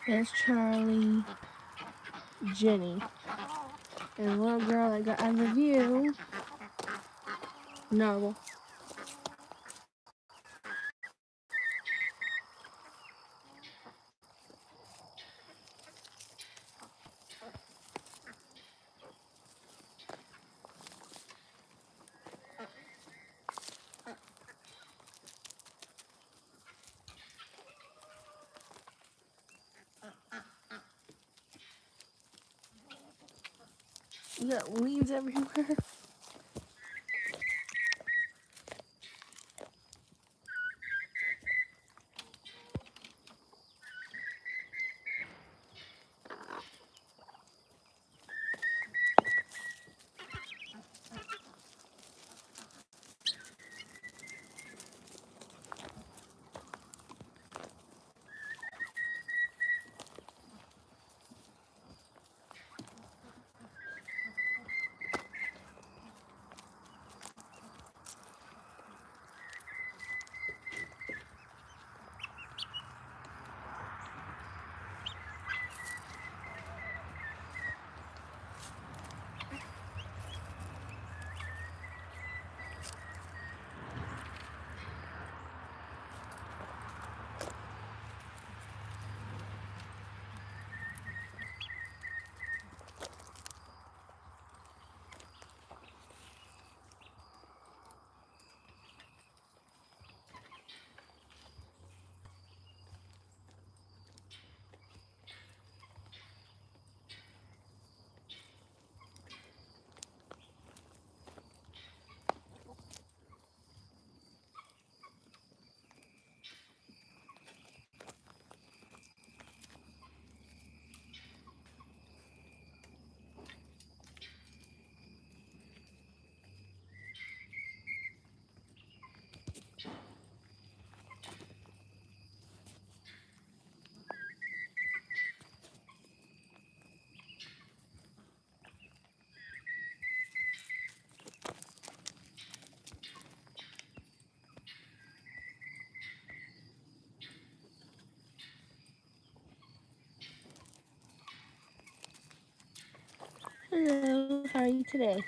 There's Charlie, Jenny, and the little girl that got out of view, Narwhal. You got leaves everywhere. Hello, how are you today?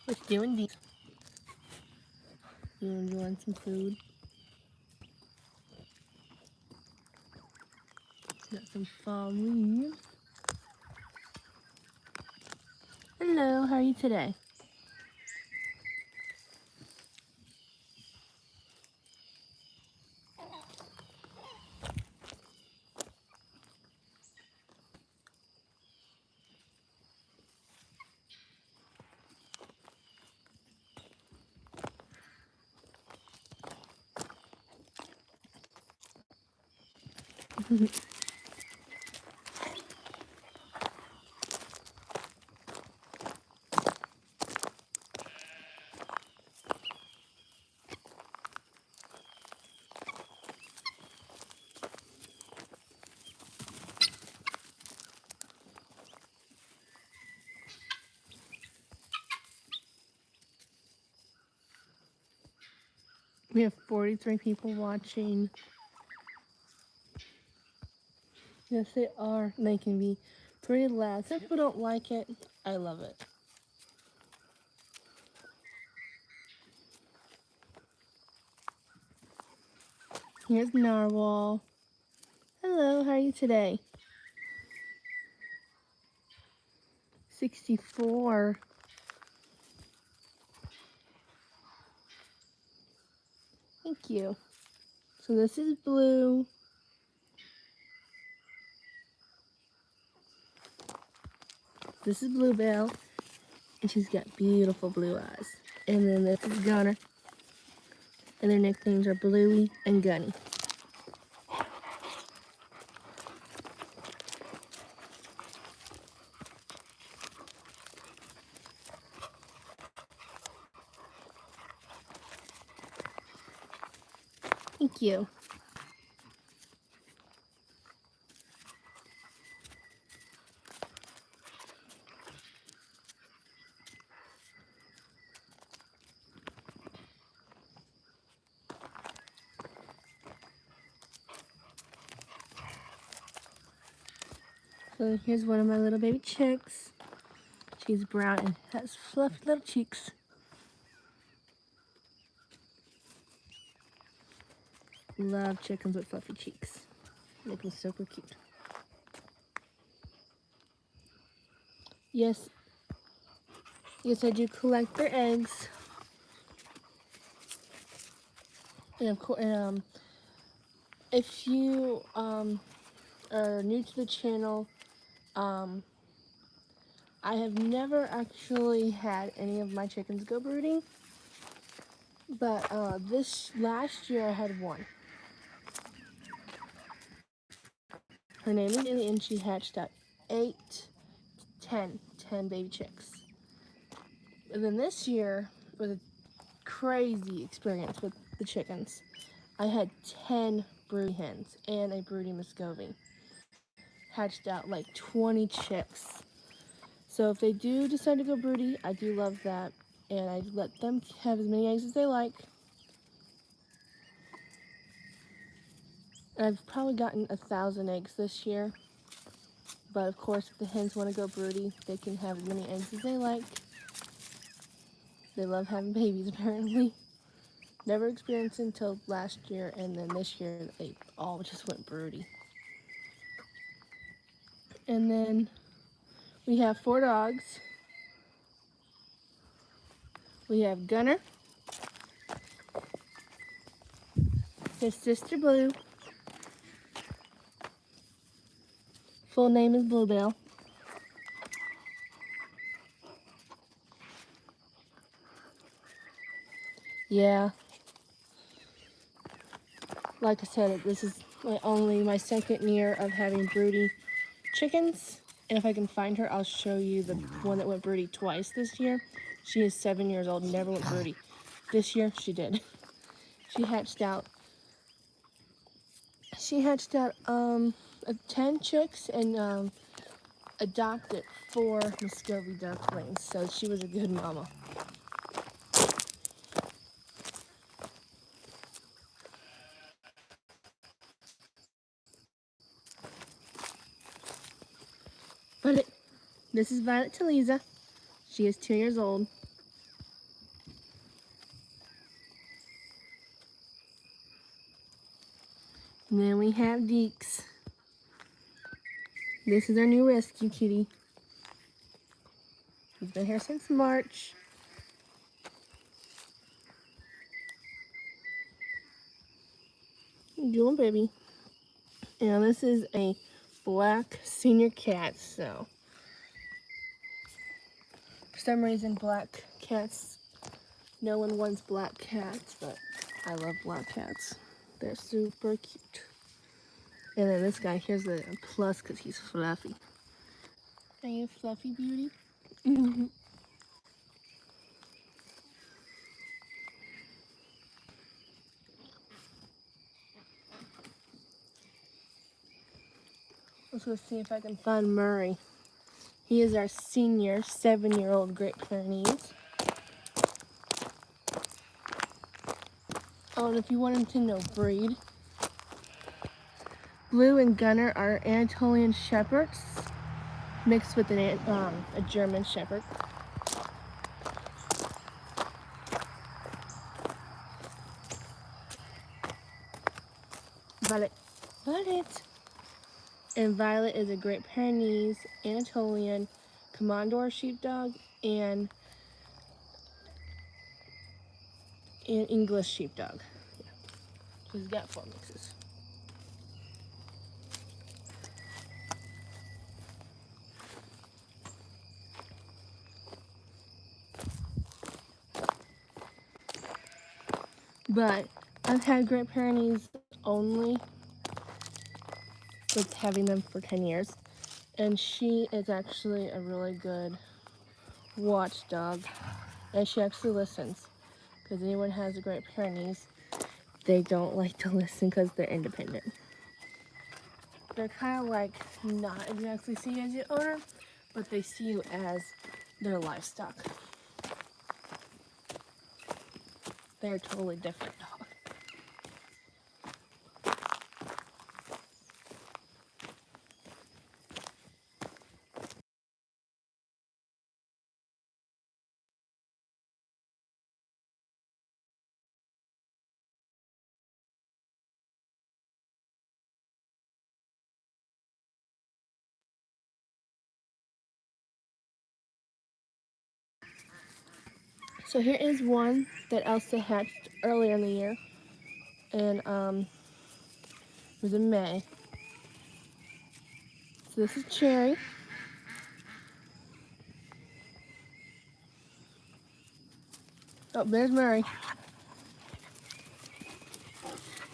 What you doing, Dee? You enjoying some food? Got some fall leaves. Hello, how are you today? We have 43 people watching. Yes, they are. They can be pretty loud. Some people don't like it. I love it. Here's Narwhal. Hello, how are you today? 64. Thank you. So this is Blue. This is Bluebell. And she's got beautiful blue eyes. And then this is Gunner. And their nicknames are Bluey and Gunny. Thank you. So here's one of my little baby chicks. She's brown and has fluffy little cheeks. Love chickens with fluffy cheeks. Make them super cute. Yes, I do collect their eggs. And of course, if you are new to the channel, I have never actually had any of my chickens go brooding, but this last year I had one. Her name is Lily, and she hatched out 10 baby chicks. And then this year was a crazy experience with the chickens. I had 10 broody hens and a broody Muscovy. Hatched out like 20 chicks. So if they do decide to go broody, I do love that. And I let them have as many eggs as they like. And I've probably gotten 1,000 eggs this year. But of course, if the hens want to go broody, they can have as many eggs as they like. They love having babies, apparently. Never experienced it until last year, and then this year they all just went broody. And then we have 4 dogs. We have Gunner, his sister Blue. Full name is Bluebell. Yeah. Like I said, this is only my second year of having broody chickens. And if I can find her, I'll show you the one that went broody twice this year. She is 7 years old, never went broody. This year, she did. She hatched out 10 chicks and adopted 4 Muscovy ducklings. So she was a good mama. But this is Violet Talisa. She is 2 years old. And then we have Deeks. This is our new rescue kitty. He's been here since March. How you doing, baby? And this is a black senior cat, so for some reason black cats, no one wants black cats, but I love black cats. They're super cute. And then this guy, here's the plus because he's fluffy. Are you a fluffy beauty? Let's go see if I can find Murray. He is our senior 7-year-old Great Pyrenees. Oh, and if you wanted to know breed, Blue and Gunner are Anatolian Shepherds mixed with a German Shepherd. Violet. And Violet is a Great Pyrenees, Anatolian, Commandor sheepdog, and an English sheepdog. Yeah. So he's got 4 mixes. But I've had Great Pyrenees only with having them for 10 years. And she is actually a really good watchdog. And she actually listens. Because anyone has a Great Pyrenees, they don't like to listen because they're independent. They're kind of like not exactly see you as your owner, but they see you as their livestock. They're a totally different dog. So here is one that Elsa hatched earlier in the year, and it was in May. So this is Cherry. Oh, there's Murray.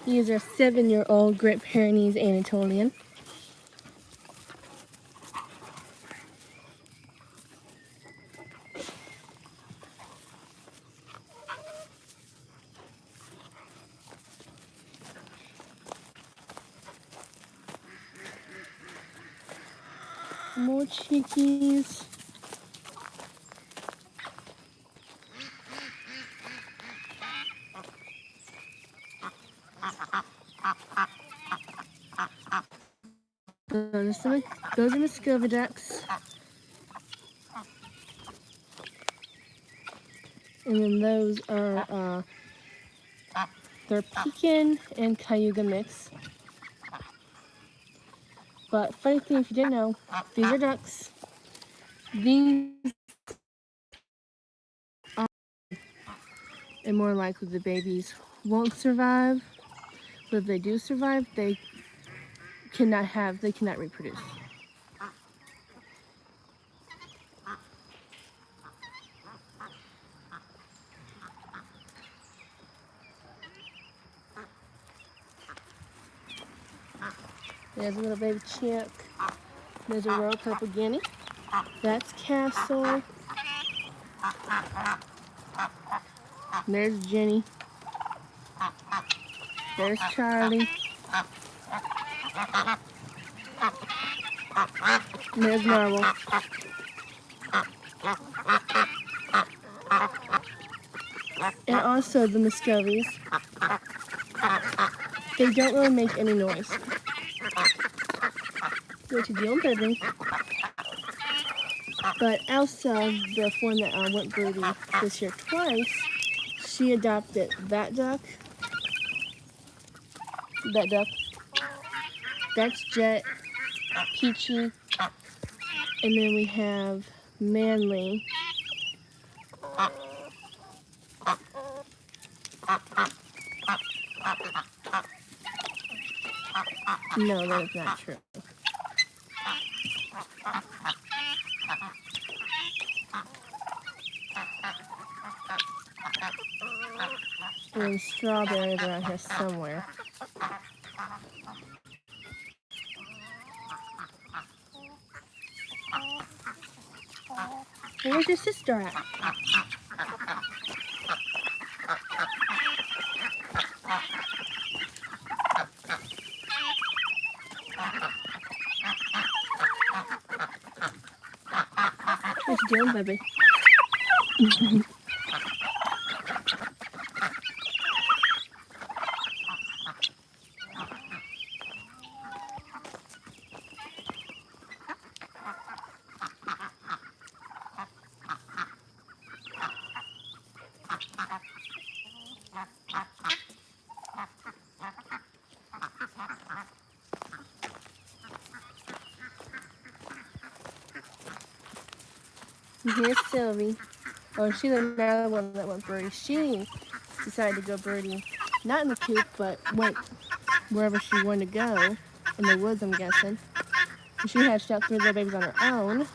He is our 7-year-old Great Pyrenees Anatolian. More chickies. Those are Muscovy ducks. And then those are, they're Pekin and Cayuga mix. But funny thing, if you didn't know, these are ducks. These are, and more likely the babies won't survive. But if they do survive, they cannot reproduce. There's a little baby chick. There's a royal purple guinea. That's Castle. There's Jenny. There's Charlie. And there's Marvel. And also the Muscovies. They don't really make any noise. Which is the only thing. But Elsa, the one that went broody this year twice, she adopted that duck. That's Jet, Peachy, and then we have Manly. No, that is not true. And Strawberry around here somewhere. Where's your sister at? What you doing, baby? And here's Sylvie. Oh, she's another one that went birdie. She decided to go birdie, not in the coop, but went wherever she wanted to go, in the woods, I'm guessing. And she hatched out 3 little babies on her own.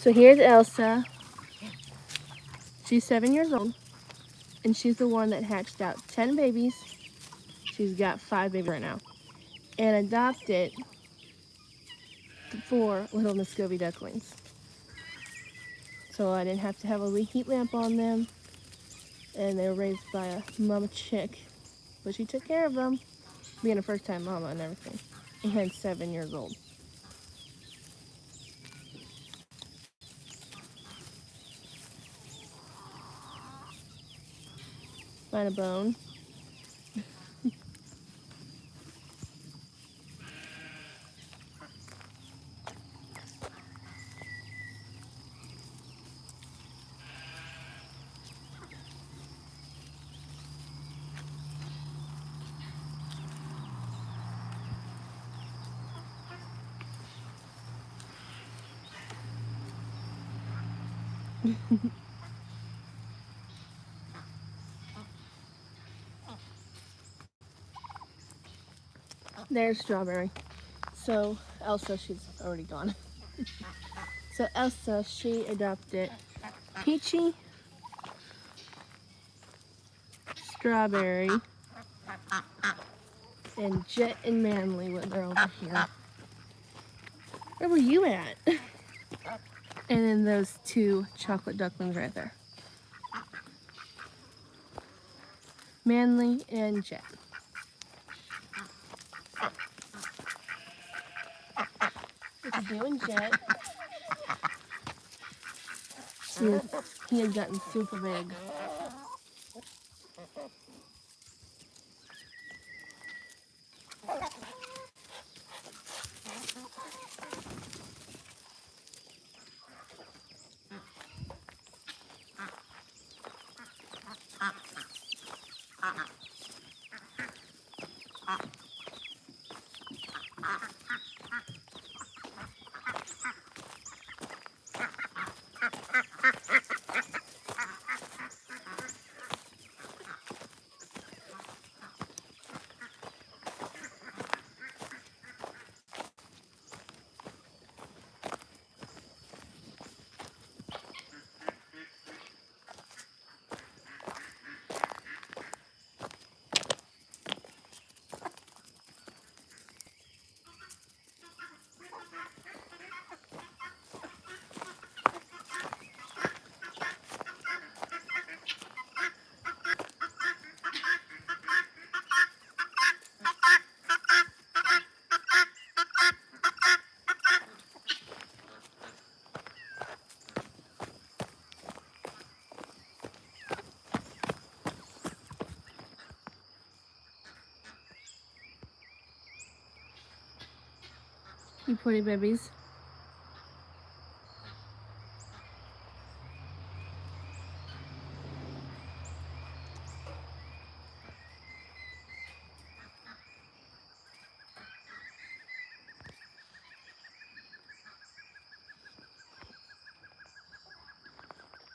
So here's Elsa. She's 7 years old, and she's the one that hatched out 10 babies. She's got 5 babies right now, and adopted 4 little Muscovy ducklings. So I didn't have to have a heat lamp on them, and they were raised by a mama chick, but she took care of them, being a first-time mama and everything, and 7 years old. Find a bone. There's Strawberry. So Elsa, she's already gone. So Elsa, she adopted Peachy, Strawberry, and Jet and Manly when they're over here. Where were you at? And then those 2 chocolate ducklings right there. Manly and Jet. What you doing, Jet? He has gotten super big. You pretty babies.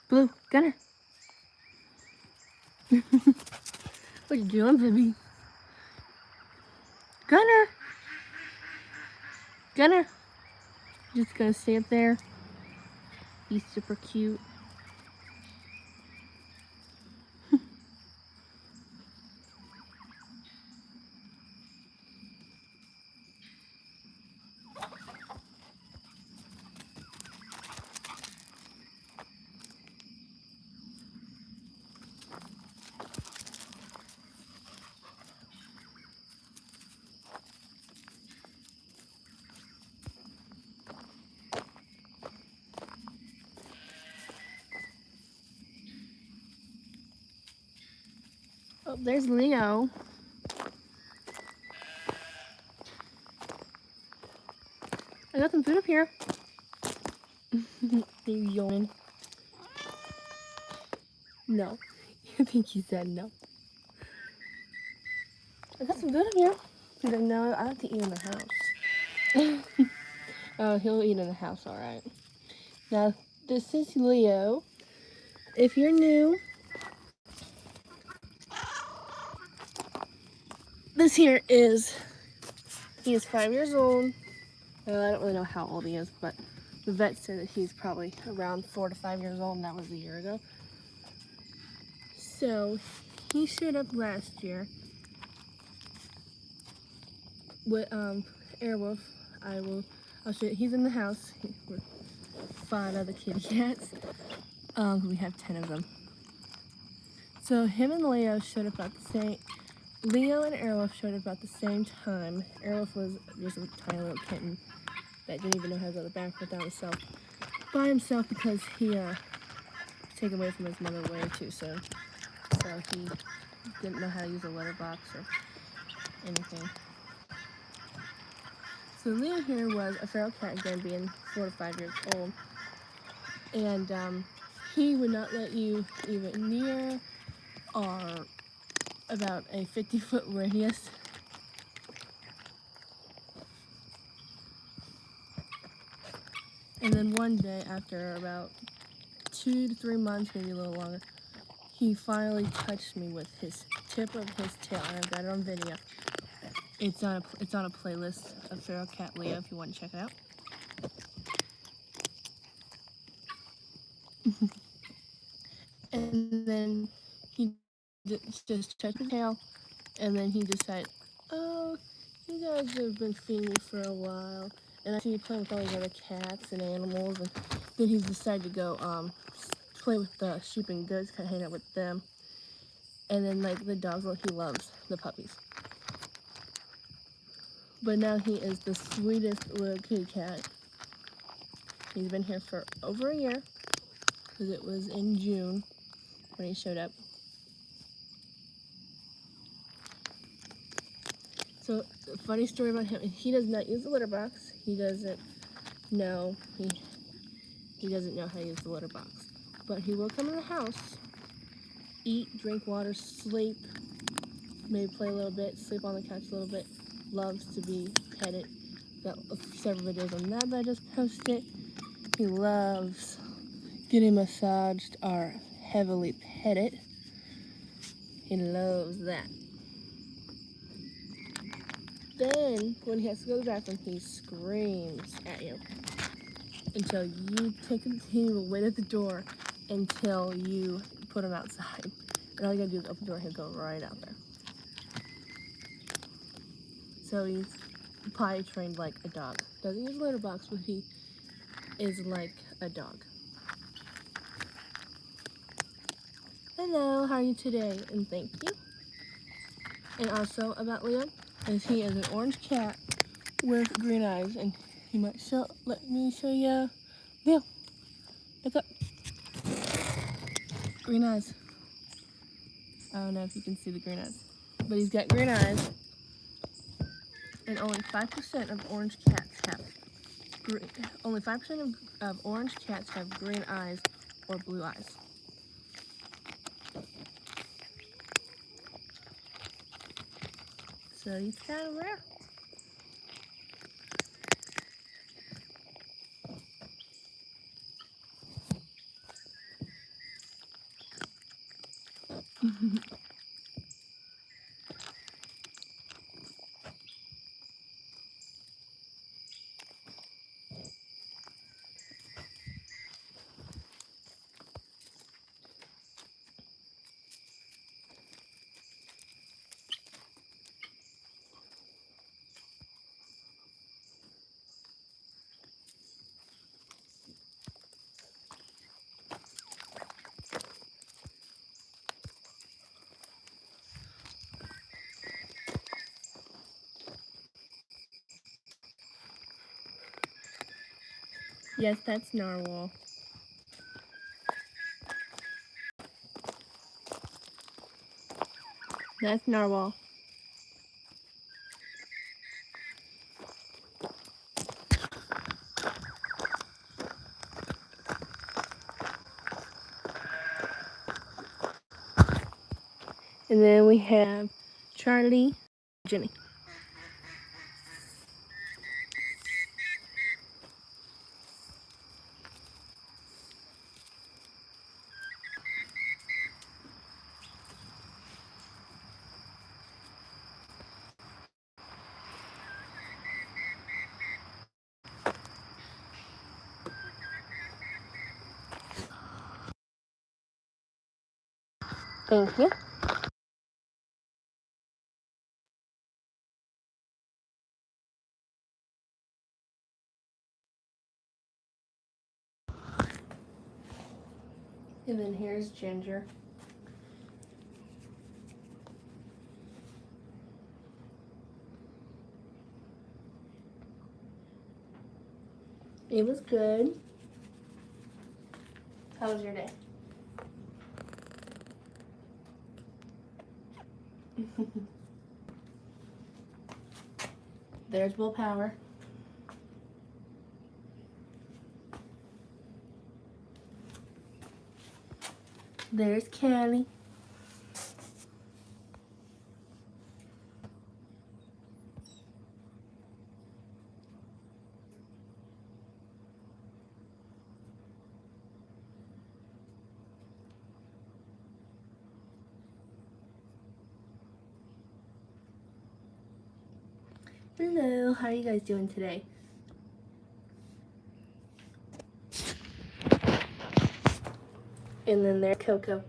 Blue, Gunner. What you doing, baby? Gunner! Gunner! Just gonna stay up there. He's super cute. Oh, there's Leo. I got some food up here. You yawning? No. I think he said no. I got some food up here. He's like, no, I have to eat in the house. Oh, he'll eat in the house, alright. Now, this is Leo. If you're new, this here is, he is 5 years old. I don't really know how old he is, but the vet said that he's probably around 4 to 5 years old, and that was a year ago. So he showed up last year with Airwolf. I'll show you. He's in the house with 5 other kitty cats. We have 10 of them. So him and Leo showed up about the same. Leo and Airwolf showed up about the same time. Airwolf was just a tiny little kitten that didn't even know how to go to the bathroom by himself because he was taken away from his mother way too soon. So he didn't know how to use a litter box or anything. So Leo here was a feral cat, again being 4 to 5 years old, and he would not let you even near or about a 50-foot radius. And then one day, after about 2 to 3 months, maybe a little longer, he finally touched me with his tip of his tail, and I've got it on video. It's on a playlist of Feral Cat Leo if you want to check it out. And then he just touched his tail, and then he decided, oh, you guys have been feeding me for a while, and I see you playing with all these other cats and animals, and then he decided to go play with the sheep and goats, kind of hang out with them. And then like the dogs, he loves the puppies. But now he is the sweetest little kitty cat. He's been here for over a year, because it was in June when he showed up. So, a funny story about him, he does not use the litter box. He doesn't know, he doesn't know how to use the litter box. But he will come in the house, eat, drink water, sleep, maybe play a little bit, sleep on the couch a little bit, loves to be petted. Got several videos on that I just posted. He loves getting massaged or heavily petted. He loves that. Then, when he has to go to the bathroom, he screams at you until you take him. He will wait at the door until you put him outside. And all you gotta do is open the door, he'll go right out there. So he's potty trained like a dog. Doesn't use a litter box, but he is like a dog. Hello, how are you today? And thank you. And also about Leo, is he is an orange cat with green eyes, and he might let me show you. Leo, look up. Green eyes. I don't know if you can see the green eyes, but he's got green eyes, and only 5% of orange cats have green. Only 5% of orange cats have green eyes or blue eyes. So he's kind of rare. Yes, that's narwhal. That's narwhal. And then we have Charlie, Jenny. Thank you. And then here's Ginger. It was good. How was your day? There's Willpower. There's Callie. Hello, how are you guys doing today? And then there's Coco.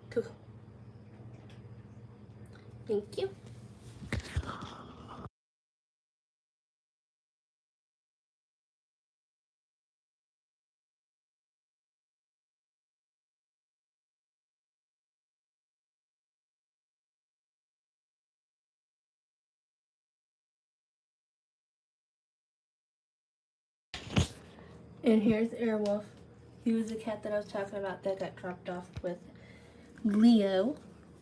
Coco. Thank you. And here's Airwolf. He was the cat that I was talking about that got dropped off with Leo,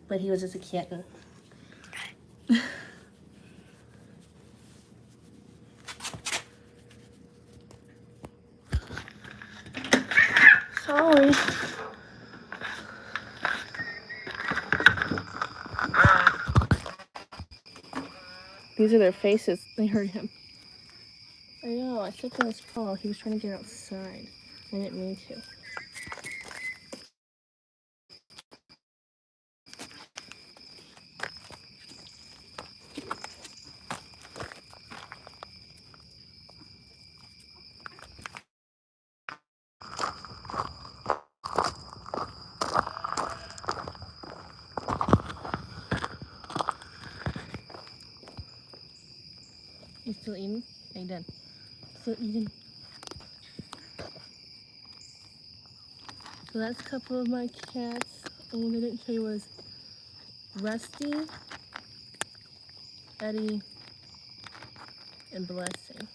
but he was just a kitten. Sorry. These are their faces. They hurt him. I know, I stepped on his paw. He was trying to get outside. I didn't mean to. You still eating? Are you done? Still eating? So that's a couple of my cats. And what I didn't show you was Rusty, Eddie, and Blessing.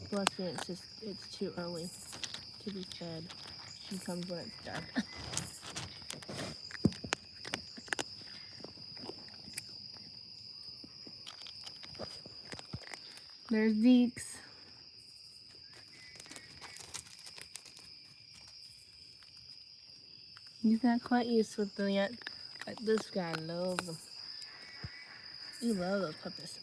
Blessing, it's too early to be fed. She comes when it's dark. There's Deeks. He's not quite used with them yet. But this guy loves them. You love those puppies.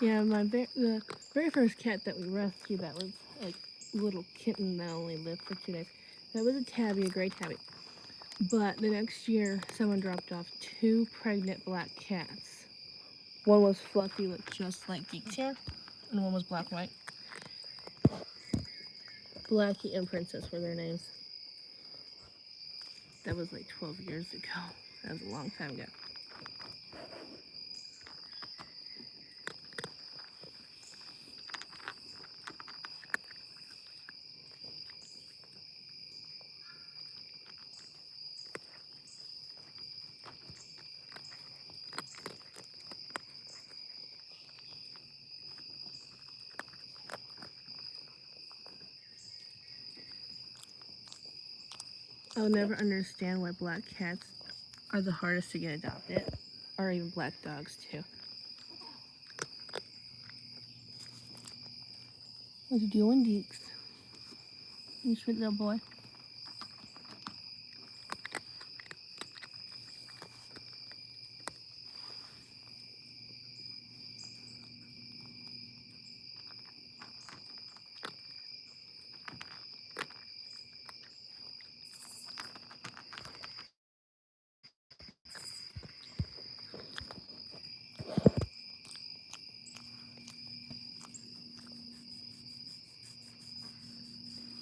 Yeah, the very first cat that we rescued that was like a little kitten that only lived for 2 days. That was a tabby, a gray tabby. But the next year, someone dropped off 2 pregnant black cats. One was fluffy, looked just like Geek's hair, and one was black and white. Blackie and Princess were their names. That was like 12 years ago. That was a long time ago. I'll never understand why black cats are the hardest to get adopted, or even black dogs too. What you doing, Deeks? You sweet little boy.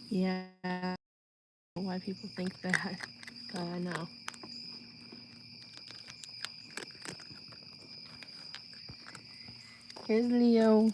Yeah, why people think that, but I know. Here's Leo.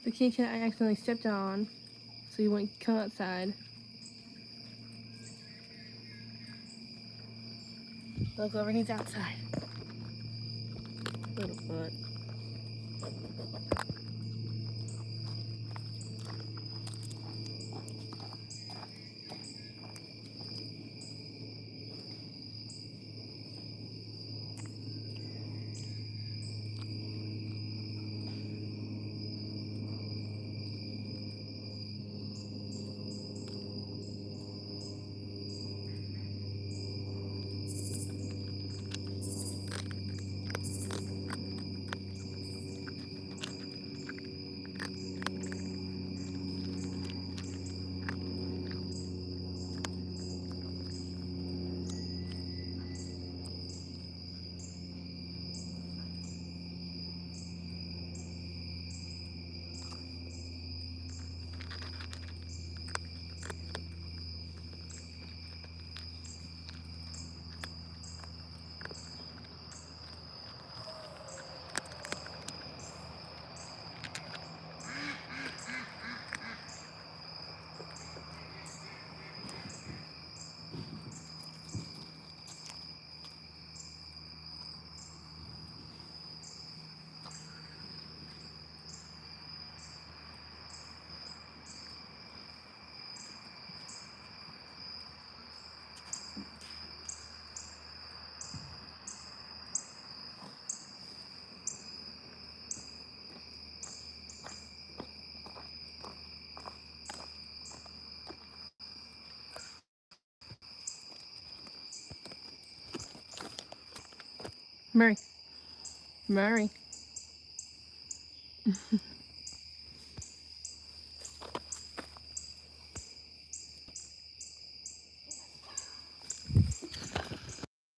The kitty cat I accidentally stepped on, so he wouldn't come outside. Look over, he's outside. Little foot. Murray. Murray.